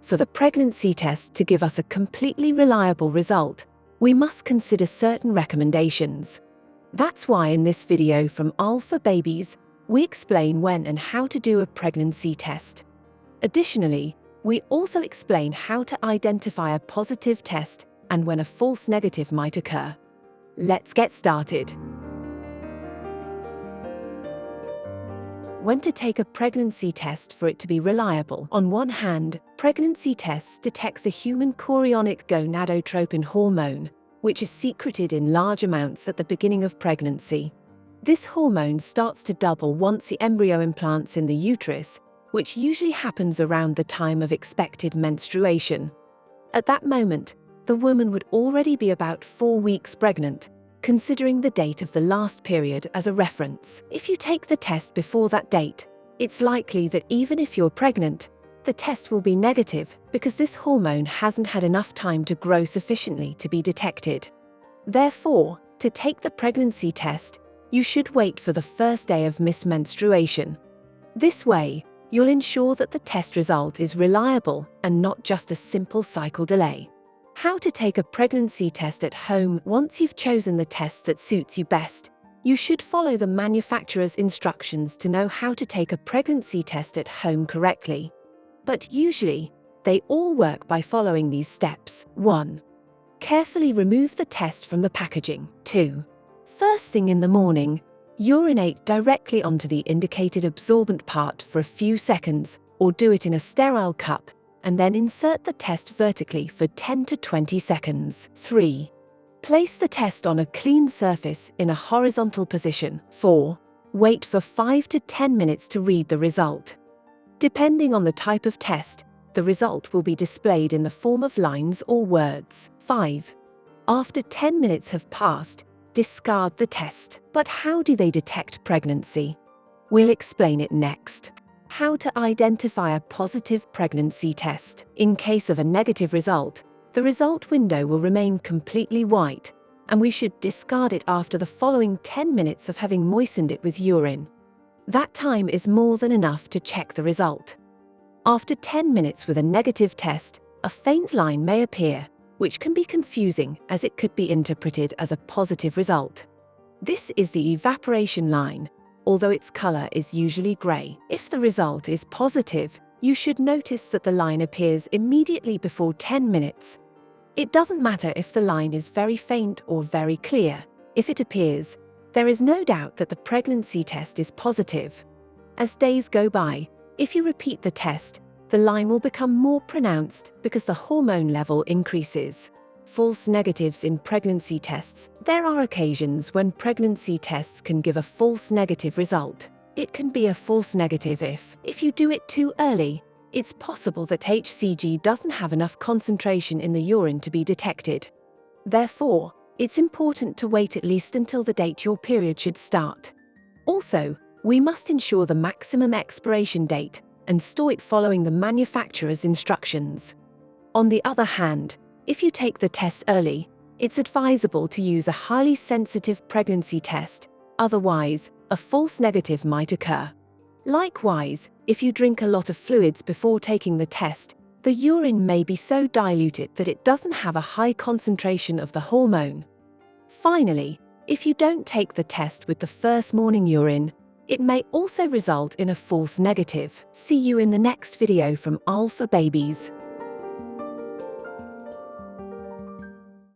For the pregnancy test to give us a completely reliable result, we must consider certain recommendations. That's why in this video from AllForBabies, we explain when and how to do a pregnancy test. Additionally, we also explain how to identify a positive test and when a false negative might occur. Let's get started. When to take a pregnancy test for it to be reliable. On one hand, pregnancy tests detect the human chorionic gonadotropin hormone, which is secreted in large amounts at the beginning of pregnancy. This hormone starts to double once the embryo implants in the uterus, which usually happens around the time of expected menstruation. At that moment, the woman would already be about 4 weeks pregnant, considering the date of the last period as a reference. If you take the test before that date, it's likely that even if you're pregnant, the test will be negative because this hormone hasn't had enough time to grow sufficiently to be detected. Therefore, to take the pregnancy test, you should wait for the first day of menstruation. This way, you'll ensure that the test result is reliable and not just a simple cycle delay. How to take a pregnancy test at home. Once you've chosen the test that suits you best, you should follow the manufacturer's instructions to know how to take a pregnancy test at home correctly. But usually, they all work by following these steps. 1. Carefully remove the test from the packaging. 2. First thing in the morning, urinate directly onto the indicated absorbent part for a few seconds, or do it in a sterile cup, and then insert the test vertically for 10 to 20 seconds. 3. Place the test on a clean surface in a horizontal position. 4. Wait for 5 to 10 minutes to read the result. Depending on the type of test, the result will be displayed in the form of lines or words. 5. After 10 minutes have passed, discard the test. But how do they detect pregnancy? We'll explain it next. How to identify a positive pregnancy test. In case of a negative result, the result window will remain completely white, and we should discard it after the following 10 minutes of having moistened it with urine. That time is more than enough to check the result. After 10 minutes with a negative test, a faint line may appear, which can be confusing as it could be interpreted as a positive result. This is the evaporation line, although its color is usually gray. If the result is positive, you should notice that the line appears immediately before 10 minutes. It doesn't matter if the line is very faint or very clear. If it appears, there is no doubt that the pregnancy test is positive. As days go by, if you repeat the test, the line will become more pronounced because the hormone level increases. False negatives in pregnancy tests. There are occasions when pregnancy tests can give a false negative result. It can be a false negative if you do it too early. It's possible that HCG doesn't have enough concentration in the urine to be detected. Therefore, it's important to wait at least until the date your period should start. Also, we must ensure the maximum expiration date and store it following the manufacturer's instructions. On the other hand, if you take the test early, it's advisable to use a highly sensitive pregnancy test, otherwise, a false negative might occur. Likewise, if you drink a lot of fluids before taking the test, the urine may be so diluted that it doesn't have a high concentration of the hormone. Finally, if you don't take the test with the first morning urine, it may also result in a false negative. See you in the next video from AllForBabies.